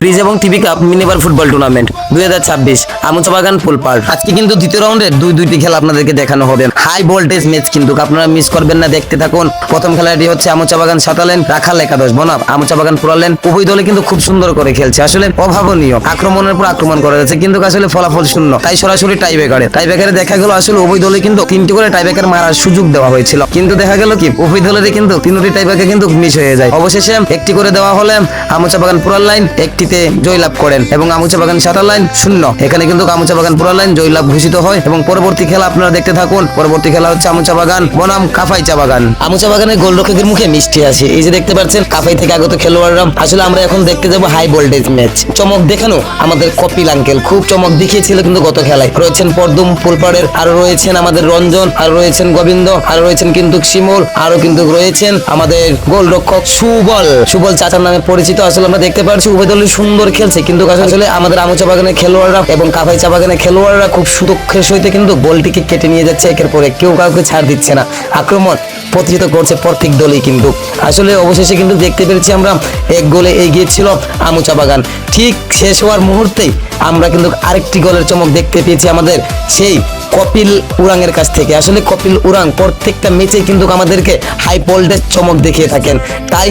Fridge এবং TV cup minibar football tournament 2026 আমুচাবাগান ফুলপার্ক। আজকে কিন্তু দ্বিতীয় রাউন্ডের দুইটি খেলা আপনাদেরকে দেখানো হবে। হাই ভোল্টেজ ম্যাচ কিন্তু আপনারা মিস করবেন না, দেখতে থাকুন। প্রথম খেলাটি হচ্ছে আমুচাবাগান সাতালেন রাখাল একাদশ বনাম আমুচাবাগান পুরালেন। উভয় দলে কিন্তু খুব সুন্দর করে খেলছে, আসলে অভাবনীয় আক্রমণের পর আক্রমণ করা যাচ্ছে, কিন্তু আসলে ফলাফল শূন্য। তাই সরাসরি টাইব্রেকারে দেখা গেল আসলে উভয় দলে কিন্তু 3টি করে টাইব্রেকার মারার সুযোগ দেওয়া হয়েছিল, কিন্তু দেখা গেল কি উভয় দলেরই কিন্তু 3টি টাইব্রেকার কিন্তু মিস হয়ে যায়। অবশেষে একটি করে দেওয়া হলে আমুচাবাগান পুরাল লাইন একটিতে জয়লাভ করেন এবং আমুচাবাগান সাতাল লাইন 0। এখানে কিন্তু আমুচাবাগান পুরাল লাইন জয়লাভ ঘোষিত হয় এবং পরবর্তী খেলা আপনারা দেখতে থাকুন। পরবর্তী খেলা হচ্ছে আমুচাবাগান বনাম কাফাই চা বাগান। আমুচাবাগানের গোলরক্ষকের মুখে মিষ্টি আছে, এই যে দেখতে পাচ্ছেন কাফাই থেকে আগত খেলোয়াড়রা। আসলে আমরা এখন দেখতে যাবো হাই ভোল্টেজ ম্যাচ। চমক দেখানো আমাদের কপিল আঙ্কেল খুব চমক দেখিয়েছিল কিন্তু গত খেলায়। রয়েছেন পরদুম ফুলপাড়ের, আরো রয়েছেন আমাদের রঞ্জন, আরো রয়েছেন গোবিন্দ, আরো রয়েছেন কিন্তু শিমুল, আরো কিন্তু রয়েছেন আমাদের গোলরক্ষক সুবল চাচার নামে পরিচিত। আসলে আমরা দেখতে পাচ্ছি উভয় দলই সুন্দর খেলছে, কিন্তু আসলে আমাদের আমুচাবাগানের খেলোয়াড়রা এবং কাফাই চা বাগানের খেলোয়াড়রা খুব সুদক্ষের সহিত কিন্তু বলটিকে কেটে নিয়ে যাচ্ছে একের পর এক, কেউ কাউকে ছাড় দিচ্ছে না। আক্রমণ প্রতিহত করছে প্রত্যেক দলই, কিন্তু আসলে অবশেষে কিন্তু দেখতে পেরেছি আমরা এক গোলে এগিয়ে ছিল আমুচাবাগান। ঠিক শেষ হওয়ার মুহূর্তেই আমরা কিন্তু আরেকটি গোলের চমক দেখতে পেয়েছি আমাদের সেই কপিল উরাংয়ের কাছ থেকে। আসলে কপিল উরাং প্রত্যেকটা ম্যাচে কিন্তু আমাদেরকে হাই ভোল্টেজ চমক দেখিয়ে থাকেন, তাই